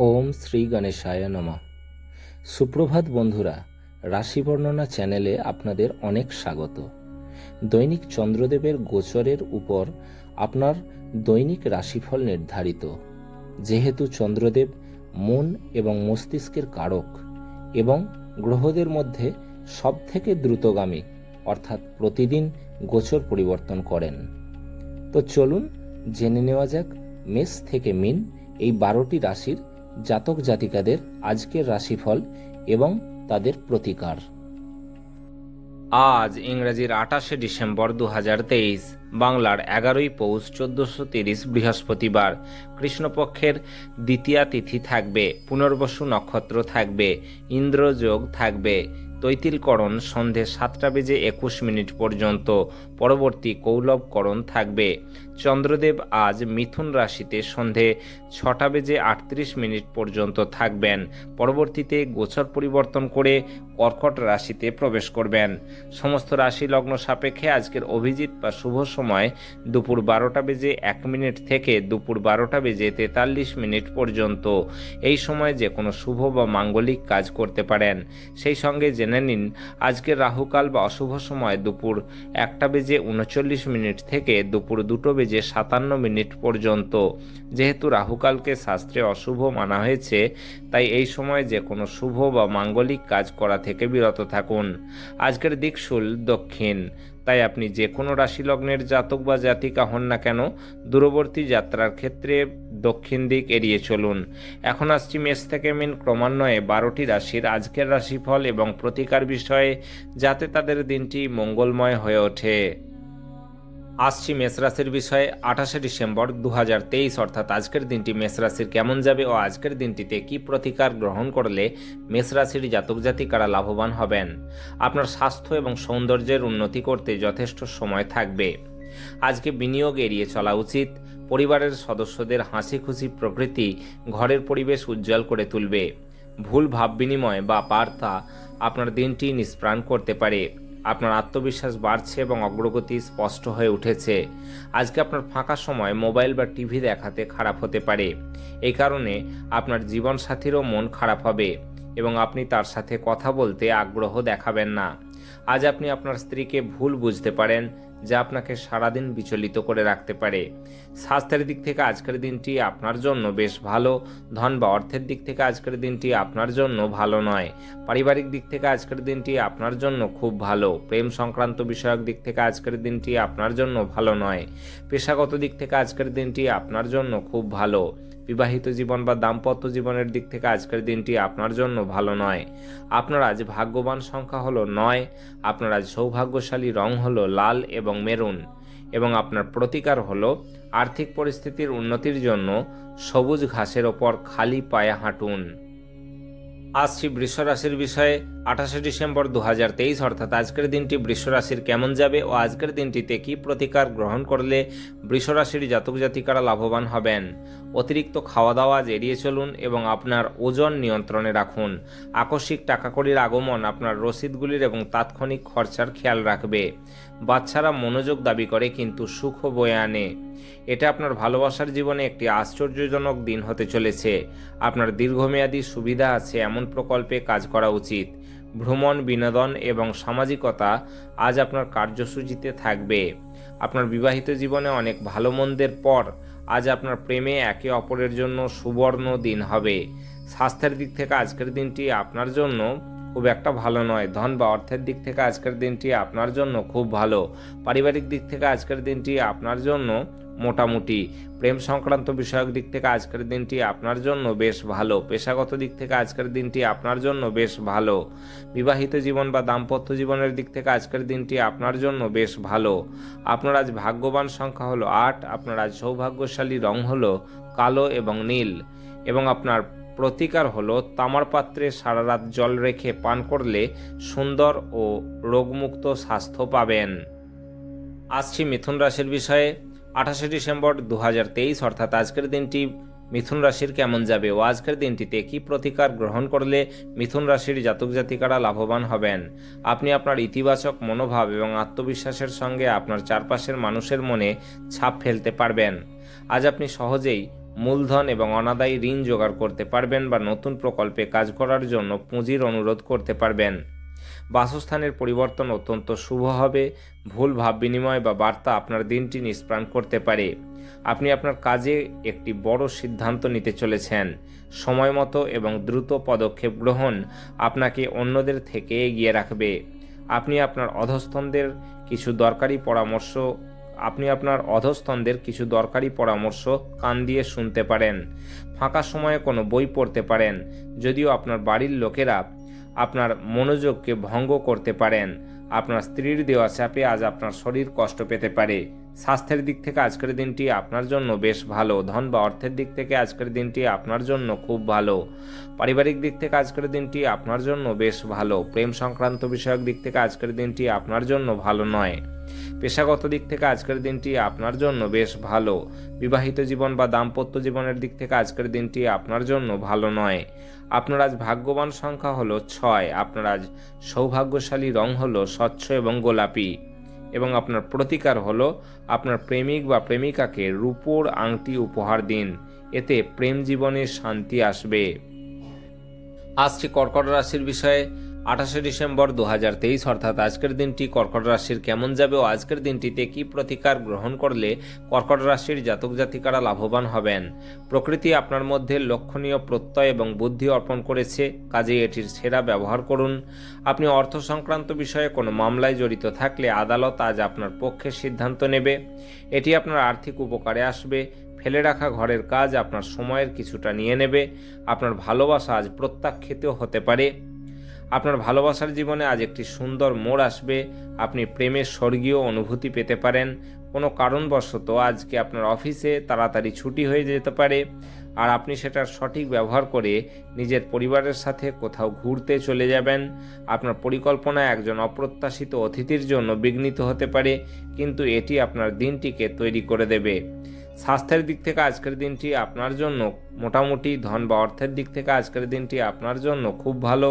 ওম শ্রী গণেশায় নমঃ। সুপ্রভাত বন্ধুরা, রাশি বর্ণনা চ্যানেলে আপনাদের অনেক স্বাগত। দৈনিক চন্দ্রদেবের গোচরের উপর আপনার দৈনিক রাশিফল নির্ধারিত। যেহেতু চন্দ্রদেব মন এবং মস্তিষ্কের কারক এবং গ্রহদের মধ্যে সবথেকে দ্রুতগামী, অর্থাৎ প্রতিদিন গোচর পরিবর্তন করেন। তো চলুন জেনে নেওয়া যাক মেষ থেকে মীন এই 12টি রাশির জাতক জাতিকাদের আজকের রাশিফল এবং তাদের প্রতিকার। আজ ইংরেজির 28শে ডিসেম্বর 2023, বাংলার 11ই পৌষ 1430 বৃহস্পতিবার। কৃষ্ণপক্ষের দ্বিতীয়া তিথি থাকবে, পুনর্বসু নক্ষত্র থাকবে, ইন্দ্রযোগ থাকবে, তৈতিলকরণ সন্ধে 7:21 পর্যন্ত, পরবর্তী কৌলবকরণ থাকবে। চন্দ্রদেব আজ মিথুন রাশিতে সন্ধে 6:38 পর্যন্ত থাকবেন, পরবর্তীতে গোচর পরিবর্তন করে কর্কট রাশিতে প্রবেশ করবেন। সমস্ত রাশি লগ্ন সাপেক্ষে আজকের অভিজিৎ বা শুভ সময় দুপুর 12:01 থেকে দুপুর 12:43 পর্যন্ত। এই সময় যে কোনো শুভ বা মাঙ্গলিক কাজ করতে পারেন। সেই সঙ্গে জেনে নিন আজকের রাহুকাল বা অশুভ সময় দুপুর 1:39 থেকে দুপুর 2:57 পর্যন্ত। যেহেতু রাহুকালকে শাস্ত্রে অশুভ মানা হয়েছে, তাই এই সময় যে কোনো শুভ বা মাঙ্গলিক কাজ করা থেকে বিরত থাকুন। আজকের দিকশুল দক্ষিণ, তাই আপনি যে কোনো রাশি লগ্নের জাতক বা জাতিকা হন না কেন, দূরবর্তী যাত্রার ক্ষেত্রে দক্ষিণ দিক এড়িয়ে চলুন। এখন আসছি মেষ থেকে মীন ক্রমান্বয়ে 12টি রাশির আজকের রাশিফল এবং প্রতিকার বিষয়ে, যাতে তাদের দিনটি মঙ্গলময় হয়ে ওঠে। আসছি মেষ রাশির বিষয়ে। 28শে ডিসেম্বর 2023 অর্থাৎ আজকের দিনটি মেষ রাশির কেমন যাবে ও আজকের দিনটিতে কি প্রতিকার গ্রহণ করলে মেষ রাশির জাতক জাতিকারা লাভবান হবেন। আপনার স্বাস্থ্য এবং সৌন্দর্যের উন্নতি করতে যথেষ্ট সময় থাকবে। আজকে বিনিয়োগ এড়িয়ে চলা উচিত। পরিবারের সদস্যদের হাসি খুশি প্রকৃতি ঘরের পরিবেশ উজ্জ্বল করে তুলবে। ভুল ভাব বিনিময় বা বার্তা আপনার দিনটি নিষ্প্রাণ করতে পারে। আপনার আত্মবিশ্বাস বাড়ছে এবং অগ্রগতি স্পষ্ট হয়ে উঠেছে। আজকে আপনার ফাঁকা সময় মোবাইল বা টিভি দেখাতে খারাপ হতে পারে। এই কারণে আপনার জীবনসাথীরও মন খারাপ হবে এবং আপনি তার সাথে কথা বলতে আগ্রহ দেখাবেন না। আজ আপনি আপনার স্ত্রীকে ভুল বুঝতে পারেন, যা আপনাকে সারাদিন বিচলিত করে রাখতে পারে। স্বাস্থ্যের দিক থেকে আজকের দিনটি আপনার জন্য বেশ ভালো। ধন বা অর্থের দিক থেকে আজকের দিনটি আপনার জন্য ভালো নয়। পারিবারিক দিক থেকে আজকের দিনটি আপনার জন্য খুব ভালো। প্রেম সংক্রান্ত বিষয়ক দিক থেকে আজকের দিনটি আপনার জন্য ভালো নয়। পেশাগত দিক থেকে আজকের দিনটি আপনার জন্য খুব ভালো। বিবাহিত জীবন বা দাম্পত্য জীবনের দিক থেকে আজকের দিনটি আপনার জন্য ভালো নয়। আপনার আজ ভাগ্যবান সংখ্যা হলো 9। আপনার আজ সৌভাগ্যশালী রং হলো লাল এবং মেরুন এবং আপনার প্রতিকার হলো আর্থিক পরিস্থিতির উন্নতির জন্য সবুজ ঘাসের ওপর খালি পায়ে হাঁটুন। আসছি বৃষ রাশির বিষয়ে। 28শে ডিসেম্বর 2023 অর্থাৎ আজকের দিনটি বৃষ রাশির কেমন যাবে ও আজকের দিনটিতে কি প্রতিকার গ্রহণ করলে বৃষ রাশির জাতক জাতিকারা লাভবান হবেন। অতিরিক্ত খাওয়া দাওয়া এড়িয়ে চলুন এবং আপনার ওজন নিয়ন্ত্রণে রাখুন। আকস্মিক টাকাকড়ির আগমন আপনার রসিদগুলির এবং তাৎক্ষণিক খরচার খেয়াল রাখবে। বাচ্চারা মনোযোগ দাবি করে কিন্তু সুখ বয়ে আনে। এটা আপনার ভালোবাসার জীবনে একটি আশ্চর্যজনক দিন হতে চলেছে। আপনার দীর্ঘমেয়াদী সুবিধা আছে এমন প্রকল্পে কাজ করা উচিত। ভ্রমণ, বিনোদন এবং সামাজিকতা আজ আপনার কার্যসূচিতে থাকবে। আপনার বিবাহিত জীবনে অনেক ভালো মন্দের পর আজ আপনার প্রেমে একে অপরের জন্য সুবর্ণ দিন হবে। স্বাস্থ্যের দিক থেকে আজকের দিনটি আপনার জন্য খুব একটা ভালো নয়। ধন বা অর্থের দিক থেকে আজকের দিনটি আপনার জন্য খুব ভালো। পারিবারিক দিক থেকে আজকের দিনটি আপনার জন্য মোটামুটি। প্রেম সংক্রান্ত বিষয়ক দিক থেকে আজকের দিনটি আপনার জন্য বেশ ভালো। পেশাগত দিক থেকে আজকের দিনটি আপনার জন্য বেশ ভালো। বিবাহিত জীবন বা দাম্পত্য জীবনের দিক থেকে আজকের দিনটি আপনার জন্য বেশ ভালো। আপনার আজ ভাগ্যবান সংখ্যা হলো 8। আপনার আজ সৌভাগ্যশালী রং হলো কালো এবং নীল এবং আপনার প্রতিকার হলো তামার পাত্রে সারা রাত জল রেখে পান করলে সুন্দর ও রোগমুক্ত স্বাস্থ্য পাবেন। আসছি মিথুন রাশির বিষয়ে। 28শে ডিসেম্বর 2023 অর্থাৎ আজকের দিনটি মিথুন রাশির কেমন যাবে ও আজকের দিনটিতে কি প্রতিকার গ্রহণ করলে মিথুন রাশির জাতক জাতিকারা লাভবান হবেন। আপনি আপনার ইতিবাচক মনোভাব এবং আত্মবিশ্বাসের সঙ্গে আপনার চারপাশের মানুষের মনে ছাপ ফেলতে পারবেন। আজ আপনি সহজেই মূলধন এবং অনাদায়ী ঋণ জোগাড় করতে পারবেন বা নতুন প্রকল্পে কাজ করার জন্য পুঁজির অনুরোধ করতে পারবেন। বাসস্থানের পরিবর্তন অত্যন্ত শুভ হবে। ভুল ভাব বিনিময় বা বার্তা আপনার দিনটি নিষ্প্রাণ করতে পারে। আপনি আপনার কাজে একটি বড় সিদ্ধান্ত নিতে চলেছেন। সময় মতো এবং দ্রুত পদক্ষেপ গ্রহণ আপনাকে অন্যদের থেকে এগিয়ে রাখবে। আপনি আপনার অধস্তনদের কিছু দরকারি পরামর্শ কান দিয়ে শুনতে পারেন। ফাঁকা সময়ে কোনো বই পড়তে পারেন, যদিও আপনার বাড়ির লোকেরা আপনার মনোযোগকে ভঙ্গ করতে পারেন। আপনার স্ত্রীর দেওয়া চাপে আজ আপনার শরীর কষ্ট পেতে পারে। স্বাস্থ্যের দিক থেকে আজকের দিনটি আপনার জন্য বেশ ভালো। ধন বা অর্থের দিক থেকে আজকের দিনটি আপনার জন্য খুব ভালো। পারিবারিক দিক থেকে আজকের দিনটি আপনার জন্য বেশ ভালো। প্রেম সংক্রান্ত বিষয়ক দিক থেকে আজকের দিনটি আপনার জন্য ভালো নয়। পেশাগত দিক থেকে আজকের দিনটি আপনার জন্য বেশ ভালো। বিবাহিত জীবন বা দাম্পত্য জীবনের দিক থেকে আজকের দিনটি আপনার জন্য ভালো নয়। আপনার আজ ভাগ্যবান সংখ্যা হলো 6। আপনার আজ সৌভাগ্যশালী রং হলো স্বচ্ছ এবং গোলাপি, এবং আপনার প্রতিকার হলো আপনার প্রেমিক বা প্রেমিকাকে রূপোর আংটি উপহার দিন। এতে প্রেম জীবনে শান্তি আসবে। আসছি কর্কট রাশির বিষয়ে। 28শে ডিসেম্বর 2023 অর্থাৎ আজকের দিনটি কর্কট রাশির কেমন যাবে ও আজকের দিনটিতে কি প্রতিকার গ্রহণ করলে কর্কট রাশির জাতক জাতিকারা লাভবান হবেন। প্রকৃতি আপনার মধ্যে লক্ষণীয় প্রত্যয় এবং বুদ্ধি অর্পণ করেছে, কাজেই এটির সেরা ব্যবহার করুন। আপনি অর্থ সংক্রান্ত বিষয়ে কোনো মামলায় জড়িত থাকলে আদালত আজ আপনার পক্ষে সিদ্ধান্ত নেবে। এটি আপনার আর্থিক উপকারে আসবে। ফেলে রাখা ঘরের কাজ আপনার সময়ের কিছুটা নিয়ে নেবে। আপনার ভালোবাসা আজ প্রত্যাখ্যিত হতে পারে। আপনার ভালোবাসার জীবনে আজ একটি সুন্দর মোড় আসবে। আপনি প্রেমের স্বর্গীয় অনুভূতি পেতে পারেন। কোনো কারণবশত আজকে আপনার অফিসে তাড়াতাড়ি ছুটি হয়ে যেতে পারে, আর আপনি সেটার সঠিক ব্যবহার করে নিজের পরিবারের সাথে কোথাও ঘুরতে চলে যাবেন। আপনার পরিকল্পনা একজন অপ্রত্যাশিত অতিথির জন্য বিঘ্নিত হতে পারে, কিন্তু এটি আপনার দিনটিকে তৈরি করে দেবে। স্বাস্থ্যের দিক থেকে আজকের দিনটি আপনার জন্য মোটামুটি। ধন বা অর্থের দিক থেকে আজকের দিনটি আপনার জন্য খুব ভালো।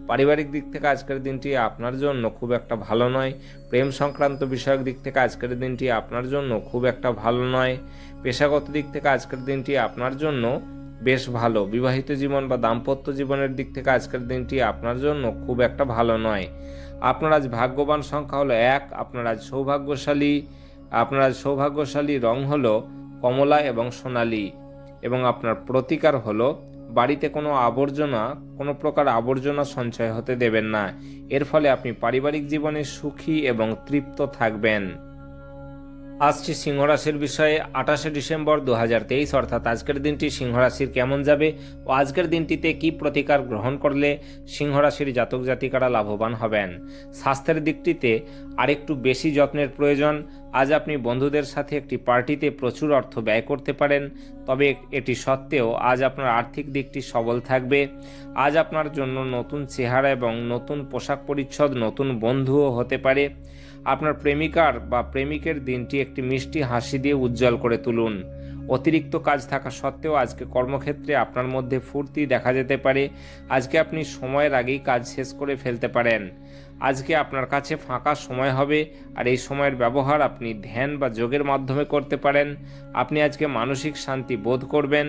পারিবারিক দিক থেকে আজকের দিনটি আপনার জন্য খুব একটা ভালো নয়। প্রেম সংক্রান্ত বিষয়ক দিক থেকে আজকের দিনটি আপনার জন্য খুব একটা ভালো নয়। পেশাগত দিক থেকে আজকের দিনটি আপনার জন্য বেশ ভালো। বিবাহিত জীবন বা দাম্পত্য জীবনের দিক থেকে আজকের দিনটি আপনার জন্য খুব একটা ভালো নয়। আপনার আজ ভাগ্যবান সংখ্যা হলো 1। আপনার আজ সৌভাগ্যশালী রং হলো কমলা এবং সোনালী, এবং আপনার প্রতিকার হলো বাড়িতে কোনো প্রকার আবর্জনা সঞ্চয় হতে দেবেন না। এর ফলে আপনি পারিবারিক জীবনে সুখী এবং তৃপ্ত থাকবেন। আসছি সিংহ রাশির বিষয়ে। 28শে ডিসেম্বর 2023 অর্থাৎ আজকের দিনটি সিংহ রাশির কেমন যাবে ও আজকের দিনটিতে কি প্রতিকার গ্রহণ করলে সিংহ রাশির জাতক জাতিকারা লাভবান হবেন। স্বাস্থ্যের দিকটিতে আরেকটু বেশি যত্নের প্রয়োজন। আজ আপনি বন্ধুদের সাথে একটি পার্টিতে প্রচুর অর্থ ব্যয় করতে পারেন, তবে এটি সত্ত্বেও আজ আপনার আর্থিক দিকটি সবল থাকবে। আজ আপনার জন্য নতুন চেহারা এবং নতুন পোশাক পরিচ্ছদ, নতুন বন্ধুও হতে পারে। আপনার প্রেমিকার বা প্রেমিকের দিনটি একটি মিষ্টি হাসি দিয়ে উজ্জ্বল করে তুলুন। অতিরিক্ত কাজ থাকা সত্ত্বেও আজকে কর্মক্ষেত্রে আপনার মধ্যে ফুর্তি দেখা যেতে পারে। আজকে আপনি সময়ের আগেই কাজ শেষ করে ফেলতে পারেন। আজকে আপনার কাছে ফাঁকা সময় হবে, আর এই সময়ের ব্যবহার আপনি ধ্যান বা যোগের মাধ্যমে করতে পারেন। আপনি আজকে মানসিক শান্তি বোধ করবেন।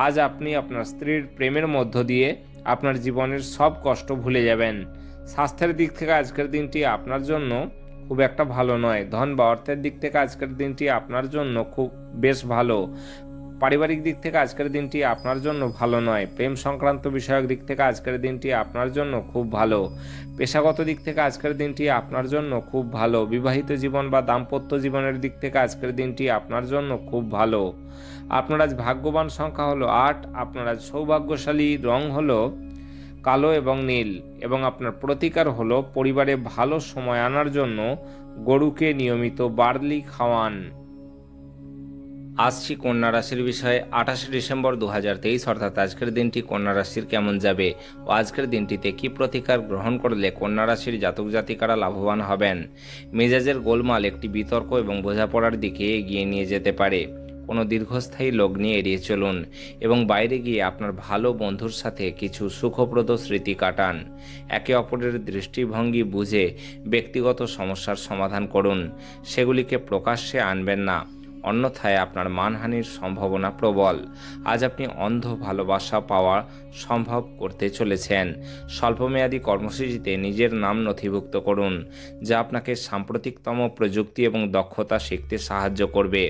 আজ আপনি আপনার স্ত্রীর প্রেমের মধ্য দিয়ে আপনার জীবনের সব কষ্ট ভুলে যাবেন। স্বাস্থ্যের দিক থেকে আজকের দিনটি আপনার জন্য খুব একটা ভালো নয়। ধন বা অর্থের দিক থেকে আজকের দিনটি আপনার জন্য খুব বেশ ভালো। পারিবারিক দিক থেকে আজকের দিনটি আপনার জন্য ভালো নয়। প্রেম সংক্রান্ত বিষয়ক দিক থেকে আজকের দিনটি আপনার জন্য খুব ভালো। পেশাগত দিক থেকে আজকের দিনটি আপনার জন্য খুব ভালো। বিবাহিত জীবন বা দাম্পত্য জীবনের দিক থেকে আজকের দিনটি আপনার জন্য খুব ভালো। আপনার আজ ভাগ্যবান সংখ্যা হলো 8। আপনার আজ সৌভাগ্যশালী রং হলো কালো এবং নীল, এবং আপনার প্রতিকার হলো পরিবারে ভালো সময় আনার জন্য গরুকে নিয়মিত বার্লি খাওয়ান। আসছি কন্যা রাশির বিষয়ে। 28শে ডিসেম্বর 2023 অর্থাৎ আজকের দিনটি কন্যা রাশির কেমন যাবে ও আজকের দিনটিতে কি প্রতিকার গ্রহণ করলে কন্যা রাশির জাতক জাতিকারা লাভবান হবেন। মেজাজের গোলমাল একটি বিতর্ক এবং বোঝাপড়ার দিকে এগিয়ে নিয়ে যেতে পারে। কোনো দীর্ঘস্থায়ী লগ্নি এড়িয়ে চলুন এবং বাইরে গিয়ে আপনার ভালো বন্ধুর সাথে কিছু সুখপ্রদ স্মৃতি কাটান। একে অপরের দৃষ্টিভঙ্গি বুঝে ব্যক্তিগত সমস্যার সমাধান করুন, সেগুলিকে প্রকাশ্যে আনবেন না। অন্যথায় আপনার মানহানির সম্ভাবনা প্রবল। আজ আপনি অন্ধ ভালোবাসা পাওয়া সম্ভব করতে চলেছেন। স্বল্পমেয়াদী কর্মসূচিতে নিজের নাম নথিভুক্ত করুন, যা আপনাকে সাম্প্রতিকতম প্রযুক্তি এবং দক্ষতা শিখতে সাহায্য করবে।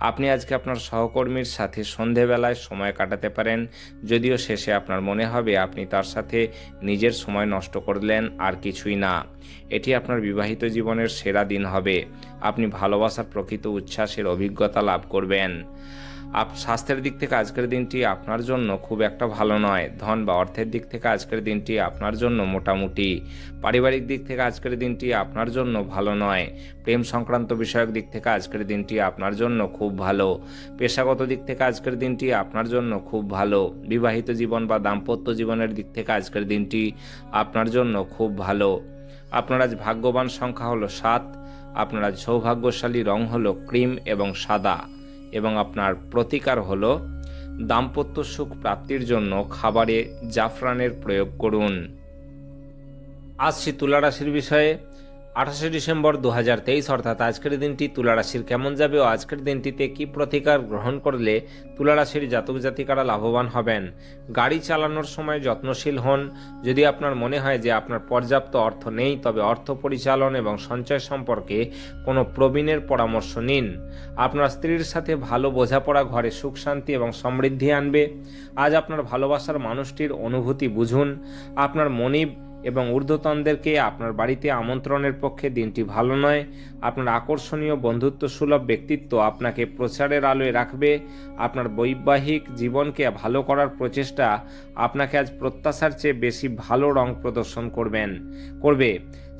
আপনি আজকে আপনার সহকর্মীর সাথে সন্ধেবেলায় সময় কাটাতে পারেন, যদিও শেষে আপনার মনে হবে আপনি তার সাথে নিজের সময় নষ্ট করলেন আর কিছুই না। এটি আপনার বিবাহিত জীবনের সেরা দিন হবে। আপনি ভালোবাসার প্রকৃত উচ্ছ্বাসের অভিজ্ঞতা লাভ করবেন। স্বাস্থ্যের দিক থেকে আজকের দিনটি আপনার জন্য খুব একটা ভালো নয়। ধন বা অর্থের দিক থেকে আজকের দিনটি আপনার জন্য মোটামুটি। পারিবারিক দিক থেকে আজকের দিনটি আপনার জন্য ভালো নয়। প্রেম সংক্রান্ত বিষয়ক দিক থেকে আজকের দিনটি আপনার জন্য খুব ভালো। পেশাগত দিক থেকে আজকের দিনটি আপনার জন্য খুব ভালো। বিবাহিত জীবন বা দাম্পত্য জীবনের দিক থেকে আজকের দিনটি আপনার জন্য খুব ভালো। আপনার আজ ভাগ্যবান সংখ্যা হলো 7। আপনার আজ সৌভাগ্যশালী রং হলো ক্রিম এবং সাদা, এবং আপনার প্রতিকার হলো দাম্পত্য সুখ প্রাপ্তির জন্য খাবারে জাফরানের প্রয়োগ করুন। আসছি তুলা রাশির বিষয়ে। 28শে ডিসেম্বর 2023 অর্থাৎ আজকের দিনটি তুলা রাশির কেমন যাবে ও আজকের দিনটিতে কি প্রতিকার গ্রহণ করলে তুলা রাশির জাতক জাতিকারা লাভবান হবেন। গাড়ি চালানোর সময় যত্নশীল হন। যদি আপনার মনে হয় যে আপনার পর্যাপ্ত অর্থ নেই, তবে অর্থ পরিচালন এবং সঞ্চয় সম্পর্কে কোনো প্রবীণের পরামর্শ নিন। আপনার স্ত্রীর সাথে ভালো বোঝাপড়া ঘরে সুখ শান্তি এবং সমৃদ্ধি আনবে। আজ আপনার ভালোবাসার মানুষটির অনুভূতি বুঝুন। আপনার মনিব এবং ঊর্ধ্বতনদেরকে আপনার বাড়িতে আমন্ত্রণের পক্ষে দিনটি ভালো নয়। আপনার আকর্ষণীয় বন্ধুত্ব সুলভ ব্যক্তিত্ব আপনাকে প্রচারের আলোয় রাখবে। আপনার বৈবাহিক জীবনকে ভালো করার প্রচেষ্টা আপনাকে আজ প্রত্যাশার চেয়ে বেশি ভালো রং প্রদর্শন করবে।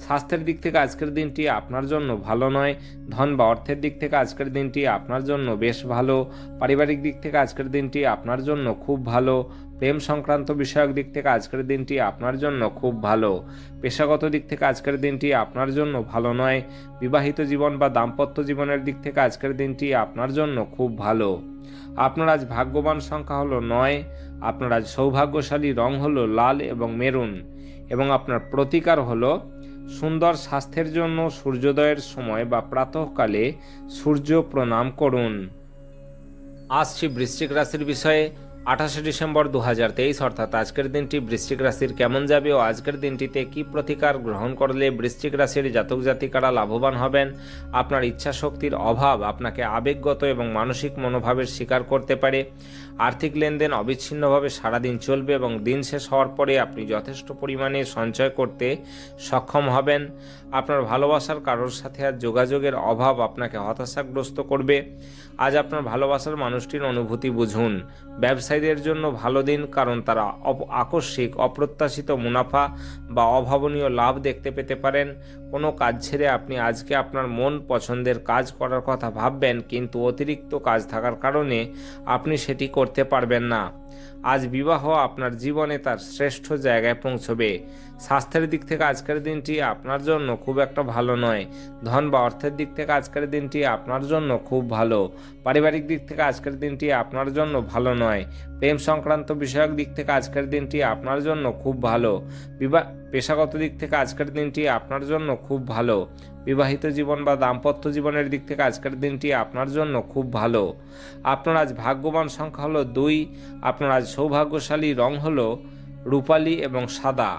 স্বাস্থ্যের দিক থেকে আজকের দিনটি আপনার জন্য ভালো নয়। ধন বা অর্থের দিক থেকে আজকের দিনটি আপনার জন্য বেশ ভালো। পারিবারিক দিক থেকে আজকের দিনটি আপনার জন্য খুব ভালো। প্রেম সংক্রান্ত বিষয়ক দিক থেকে আজকের দিনটি আপনার জন্য খুব ভালো। পেশাগত দিক থেকে আজকের দিনটি আপনার জন্য ভালো নয়। বিবাহিত জীবন বা দাম্পত্য জীবনের দিক থেকে আজকের দিনটি আপনার জন্য খুব ভালো। আপনার আজ ভাগ্যবান সংখ্যা হলো 9। আপনার আজ সৌভাগ্যশালী রং হলো লাল এবং মেরুন, এবং আপনার প্রতিকার হলো সুন্দর স্বাস্থ্যের জন্য সূর্যোদয়ের সময় বা প্রাতঃকালে সূর্য প্রণাম করুন। আসছি বৃশ্চিক রাশির বিষয়ে। 28শে ডিসেম্বর 2023 অর্থাৎ আজকের দিনটি বৃশ্চিক রাশির কেমন যাবে ও আজকের দিনটিতে কি প্রতিকার গ্রহণ করলে বৃশ্চিক রাশির জাতক জাতিকারা লাভবান হবেন। আপনার ইচ্ছা শক্তির অভাব আপনাকে আবেগগত এবং মানসিক মনোভাবের শিকার করতে পারে। আর্থিক লেনদেন অবিচ্ছিন্নভাবে সারাদিন চলবে এবং দিন শেষ হওয়ার পরে আপনি যথেষ্ট পরিমাণে সঞ্চয় করতে সক্ষম হবেন। আপনার ভালোবাসার কারোর সাথে আজ যোগাযোগের অভাব আপনাকে হতাশাগ্রস্ত করবে। আজ আপনার ভালোবাসার মানুষটির অনুভূতি বুঝুন। ব্যবসায়ীদের জন্য ভালো দিন, কারণ তারা আকস্মিক অপ্রত্যাশিত মুনাফা বা অভাবনীয় লাভ দেখতে পেতে পারেন। কোনো কাজ ছেড়ে আপনি আজকে আপনার মন পছন্দের কাজ করার কথা ভাববেন, কিন্তু অতিরিক্ত কাজ থাকার কারণে আপনি সেটি করতে পারবেন না। আজ বিবাহ আপনার জীবনে তার শ্রেষ্ঠ জায়গায় পৌঁছবে। স্বাস্থ্যের দিক থেকে আজকের দিনটি আপনার জন্য খুব একটা ভালো নয়। ধন বা অর্থের দিক থেকে আজকের দিনটি আপনার জন্য খুব ভালো। পারিবারিক দিক থেকে আজকের দিনটি আপনার জন্য ভালো নয়। প্রেম সংক্রান্ত বিষয়ক দিক থেকে আজকের দিনটি আপনার জন্য খুব ভালো। পেশাগত দিক থেকে আজকের দিনটি আপনার জন্য খুব ভালো। বিবাহিত জীবন বা দাম্পত্য জীবনের দিক থেকে আজকের দিনটি আপনার জন্য খুব ভালো। আপনার আজ ভাগ্যবান সংখ্যা হলো 2। আপনার আজ সৌভাগ্যশালী রং হলো রূপালী এবং সাদা,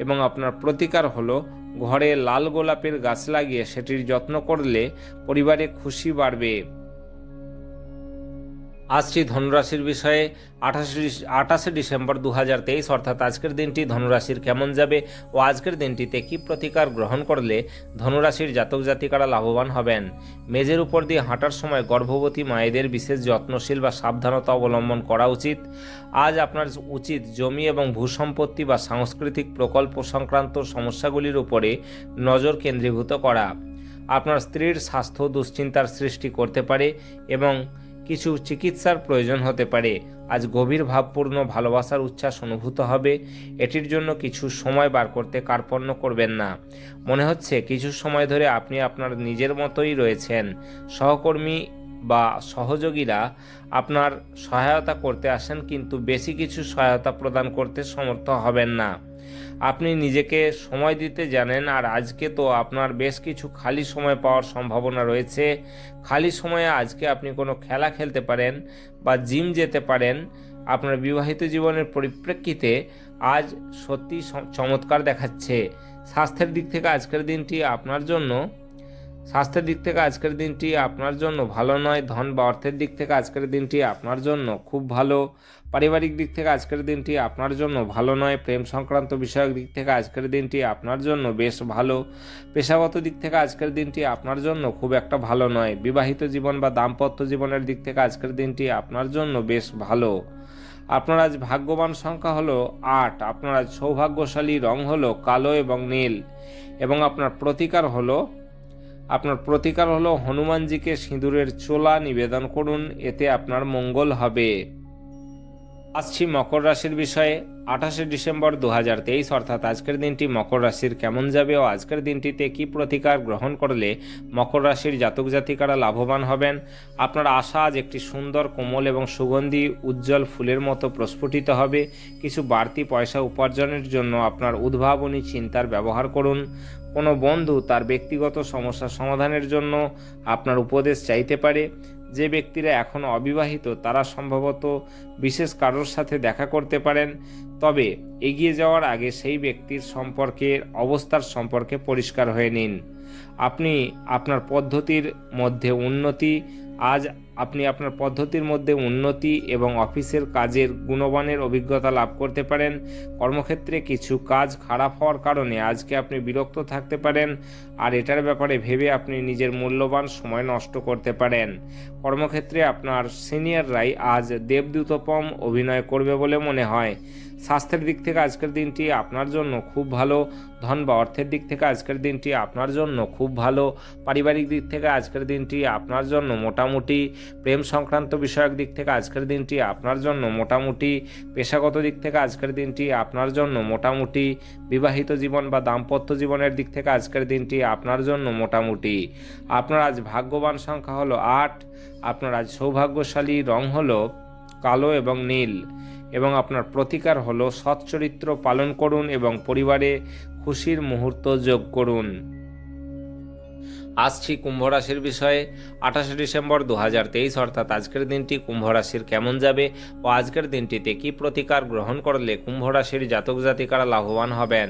এবং আপনার প্রতিকার হলো ঘরে লাল গোলাপের গাছ লাগিয়ে সেটির যত্ন করলে পরিবারে খুশি বাড়বে। আসছি ধনুরাশির বিষয়ে। 28শে ডিসেম্বর 2023 অর্থাৎ আজকের দিনটি ধনুরাশির কেমন যাবে ও আজকের দিনটিতে কি প্রতিকার গ্রহণ করলে ধনুরাশির জাতক জাতিকারা লাভবান হবেন। মেঝের উপর দিয়ে হাঁটার সময় গর্ভবতী মায়েদের বিশেষ যত্নশীল বা সাবধানতা অবলম্বন করা উচিত। আজ আপনার উচিত জমি এবং ভূসম্পত্তি বা সাংস্কৃতিক প্রকল্প সংক্রান্ত সমস্যাগুলির উপরে নজর কেন্দ্রীভূত করা। আপনার স্ত্রীর স্বাস্থ্য দুশ্চিন্তার সৃষ্টি করতে পারে এবং কিছু চিকিৎসার প্রয়োজন হতে পারে। আজ গভীর ভাবপূর্ণ ভালোবাসার উচ্ছ্বাস অনুভূত হবে। এটির জন্য কিছু সময় বার করতে কার্পণ্য করবেন না। মনে হচ্ছে কিছু সময় ধরে আপনি আপনার নিজের মতোই রয়েছেন। সহকর্মী বা সহযোগীরা আপনার সহায়তা করতে আসেন, কিন্তু বেশি কিছু সহায়তা প্রদান করতে সমর্থ হবেন না। আপনি নিজেকে সময় দিতে জানেন, আর আজকে তো আপনার বেশ কিছু খালি সময় পাওয়ার সম্ভাবনা রয়েছে। খালি সময়ে আজকে আপনি কোনো খেলা খেলতে পারেন বা জিম যেতে পারেন। আপনার বিবাহিত জীবনের পরিপ্রেক্ষিতে আজ সত্যি চমৎকার দেখাচ্ছে। স্বাস্থ্যের দিক থেকে আজকের দিনটি আজকের দিনটি আপনার জন্য ভালো নয়। ধন বা অর্থের দিক থেকে আজকের দিনটি আপনার জন্য খুব ভালো। পারিবারিক দিক থেকে আজকের দিনটি আপনার জন্য ভালো নয়। প্রেম সংক্রান্ত বিষয়ক দিক থেকে আজকের দিনটি আপনার জন্য বেশ ভালো। পেশাগত দিক থেকে আজকের দিনটি আপনার জন্য খুব একটা ভালো নয়। বিবাহিত জীবন বা দাম্পত্য জীবনের দিক থেকে আজকের দিনটি আপনার জন্য বেশ ভালো। আপনার আজ ভাগ্যবান সংখ্যা হলো 8। আপনার আজ সৌভাগ্যশালী রং হলো কালো এবং নীল, এবং আপনার প্রতিকার হলো হনুমানজিকে সিঁদুরের চোলা নিবেদন করুন, এতে আপনার মঙ্গল হবে। আসছি মকর রাশির বিষয়ে। 28শে ডিসেম্বর 2023 অর্থাৎ আজকের দিনটি মকর রাশির কেমন যাবে ও আজকের দিনটিতে কি প্রতিকার গ্রহণ করলে মকর রাশির জাতক জাতিকারা লাভবান হবেন। আপনার আশা আজ একটি সুন্দর, কোমল এবং সুগন্ধি উজ্জ্বল ফুলের মতো প্রস্ফুটিত হবে। কিছু বাড়তি পয়সা উপার্জনের জন্য আপনার উদ্ভাবনী চিন্তার ব্যবহার করুন। কোনো বন্ধু তার ব্যক্তিগত সমস্যা সমাধানের জন্য আপনার উপদেশ চাইতে পারে। যে ব্যক্তিরা এখনও অবিবাহিত তারা সম্ভবত বিশেষ কারোর সাথে দেখা করতে পারেন, তবে এগিয়ে যাওয়ার আগে সেই ব্যক্তির অবস্থার সম্পর্কে পরিষ্কার হয়ে নিন। আপনি আপনার পদ্ধতির মধ্যে এবং অফিসের কাজের গুণমানের অভিজ্ঞতা লাভ করতে পারেন। কর্মক্ষেত্রে কিছু কাজ খারাপ হওয়ার কারণে আজকে আপনি বিরক্ত থাকতে পারেন, আর এটার ব্যাপারে ভেবে আপনি নিজের মূল্যবান সময় নষ্ট করতে পারেন। কর্মক্ষেত্রে আপনার সিনিয়ররাই আজ দেবদূতোপম অভিনয় করবে বলে মনে হয়। স্বাস্থ্যের দিক থেকে আজকের দিনটি আপনার জন্য খুব ভালো। ধন বা অর্থের দিক থেকে আজকের দিনটি আপনার জন্য খুব ভালো। পারিবারিক দিক থেকে আজকের দিনটি আপনার জন্য মোটামুটি। প্রেম সংক্রান্ত বিষয়ক দিক থেকে আজকের দিনটি আপনার জন্য মোটামুটি। পেশাগত দিক থেকে আজকের দিনটি আপনার জন্য মোটামুটি। বিবাহিত জীবন বা দাম্পত্য জীবনের দিক থেকে আজকের দিনটি আপনার জন্য মোটামুটি। আপনার আজ ভাগ্যবান সংখ্যা হলো 8। আপনার আজ সৌভাগ্যশালী রং হলো কালো এবং নীল, এবং আপনার প্রতিকার হলো সৎ চরিত্র পালন করুন এবং পরিবারে খুশির মুহূর্ত যোগ করুন। আসছি কুম্ভ রাশির বিষয়ে। 28শে ডিসেম্বর 2023 অর্থাৎ আজকের দিনটি কুম্ভ রাশির কেমন যাবে ও আজকের দিনটিতে কি প্রতিকার গ্রহণ করলে কুম্ভ রাশির জাতক জাতিকারা লাভবান হবেন।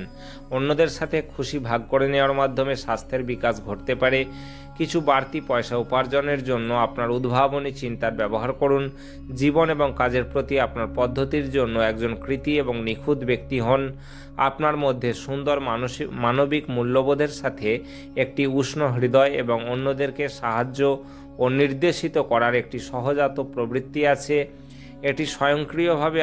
অন্যদের সাথে খুশি ভাগ করে নেওয়ার মাধ্যমে স্বাস্থ্যের বিকাশ ঘটতে পারে। কিছু বাড়তি পয়সা উপার্জনের জন্য আপনার উদ্ভাবনী চিন্তার ব্যবহার করুন। জীবন এবং কাজের প্রতি আপনার পদ্ধতির জন্য একজন কৃতী এবং নিখুঁত ব্যক্তি হন। আপনার মধ্যে সুন্দর মানবিক মূল্যবোধের সাথে একটি উষ্ণ হৃদয় এবং অন্যদেরকে সাহায্য ও নির্দেশিত করার একটি সহজাত প্রবৃত্তি আছে। এটি স্বয়ংক্রিয়ভাবে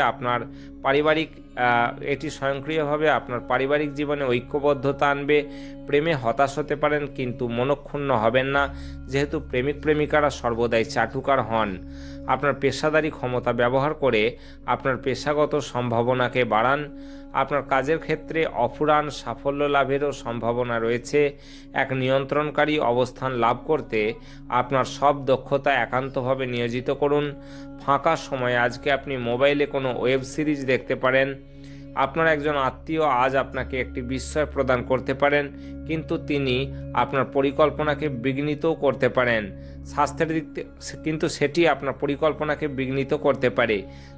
আপনার পারিবারিক জীবনে ঐক্যবদ্ধতা আনবে। প্রেমে হতাশ হতে পারেন, কিন্তু মনক্ষুণ্ণ হবেন না, যেহেতু প্রেমিক প্রেমিকারা সর্বদাই চাটুকার হন। আপনার পেশাদারি ক্ষমতা ব্যবহার করে আপনার পেশাগত সম্ভাবনাকে বাড়ান। আপনার কাজের ক্ষেত্রে অফুরান সাফল্য লাভেরও সম্ভাবনা রয়েছে। এক নিয়ন্ত্রণকারী অবস্থান লাভ করতে আপনার সব দক্ষতা একান্তভাবে নিয়োজিত করুন। ফাঁকা সময়ে আজকে আপনি মোবাইলে কোনো ওয়েব সিরিজ দেখতে পারেন। আপনার একজন আত্মীয় আজ আপনাকে একটি বিস্ময় প্রদান করতে পারেন, কিন্তু তিনি আপনার পরিকল্পনাকে বিঘ্নিতও করতে পারেন। সেটি আপনার পরিকল্পনাকে বিঘ্নিত করতে পারে।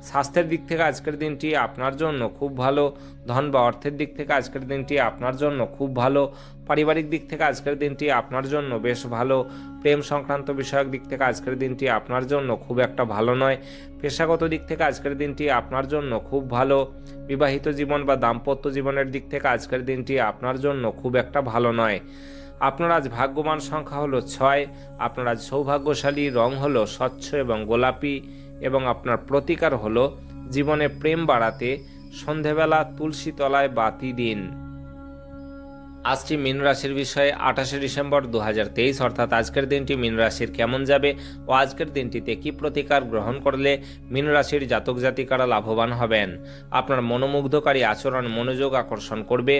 স্বাস্থ্যের দিক থেকে আজকের দিনটি আপনার জন্য খুব ভালো। ধন বা অর্থের দিক থেকে আজকের দিনটি আপনার জন্য খুব ভালো। পারিবারিক দিক থেকে আজকের দিনটি আপনার জন্য বেশ ভালো। প্রেম সংক্রান্ত বিষয়ক দিক থেকে আজকের দিনটি আপনার জন্য খুব একটা ভালো নয়। পেশাগত দিক থেকে আজকের দিনটি আপনার জন্য খুব ভালো। বিবাহিত জীবন বা দাম্পত্য জীবনের দিক থেকে আজকের দিনটি আপনার জন্য খুব একটা ভালো নয়। আপনার আজ ভাগ্যবান সংখ্যা হলো 6। আপনার আজ সৌভাগ্যশালী রং হলো স্বচ্ছ এবং গোলাপি, এবং আপনার প্রতিকার হলো জীবনে প্রেম বাড়াতে সন্ধেবেলা তুলসী তলায় বাতি দিন। আসছি মীন রাশির বিষয়ে। 28শে ডিসেম্বর 2023 অর্থাৎ আজকের দিনটি মীন রাশির কেমন যাবে ও আজকের দিনটিতে কি প্রতিকার গ্রহণ করলে মীন রাশির জাতক জাতিকারা লাভবান হবেন। আপনার মনোমুগ্ধকারী আচরণ মনোযোগ আকর্ষণ করবে।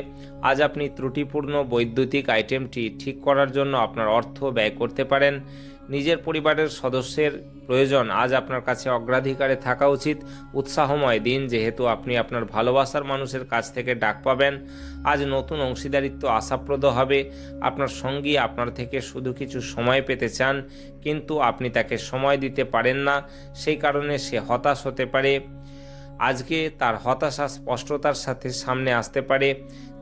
আজ আপনি ত্রুটিপূর্ণ বৈদ্যুতিক আইটেমটি ঠিক করার জন্য আপনার অর্থ ব্যয় করতে পারেন। নিজের পরিবারের সদস্যের প্রয়োজন আজ আপনার কাছে অগ্রাধিকারে থাকা উচিত। উৎসাহময় দিন, যেহেতু আপনি আপনার ভালোবাসার মানুষের কাছ থেকে ডাক পাবেন। আজ নতুন অংশীদারিত্ব আশাপ্রদ হবে। আপনার সঙ্গী আপনার থেকে শুধু কিছু সময় পেতে চান, কিন্তু আপনি তাকে সময় দিতে পারেন না, সেই কারণে সে হতাশ হতে পারে। আজকে তার হতাশা স্পষ্টতার সাথে সামনে আসতে পারে।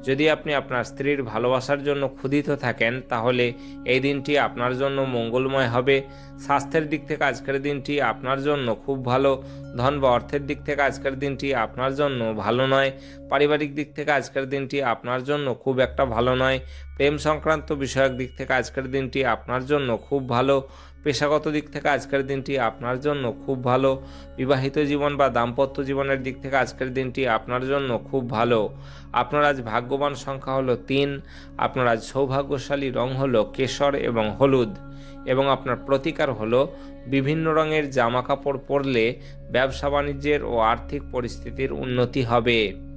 যদি আপনি আপনার স্ত্রীর ভালোবাসার জন্য ক্ষুধিত থাকেন, তাহলে এই দিনটি আপনার জন্য মঙ্গলময় হবে। স্বাস্থ্যের দিক থেকে আজকের দিনটি আপনার জন্য খুব ভালো। ধন বা অর্থের দিক থেকে আজকের দিনটি আপনার জন্য ভালো নয়। পারিবারিক দিক থেকে আজকের দিনটি আপনার জন্য খুব একটা ভালো নয়। প্রেম সংক্রান্ত বিষয়ক দিক থেকে আজকের দিনটি আপনার জন্য খুব ভালো। পেশাগত দিক থেকে আজকের দিনটি আপনার জন্য খুব ভালো। বিবাহিত জীবন বা দাম্পত্য জীবনের দিক থেকে আজকের দিনটি আপনার জন্য খুব ভালো। আপনার আজ ভাগ্যবান সংখ্যা হলো 3। আপনার আজ সৌভাগ্যশালী রং হলো কেশর এবং হলুদ, এবং আপনার প্রতিকার হলো বিভিন্ন রঙের জামা কাপড় পরলে ব্যবসা বাণিজ্যের ও আর্থিক পরিস্থিতির উন্নতি হবে।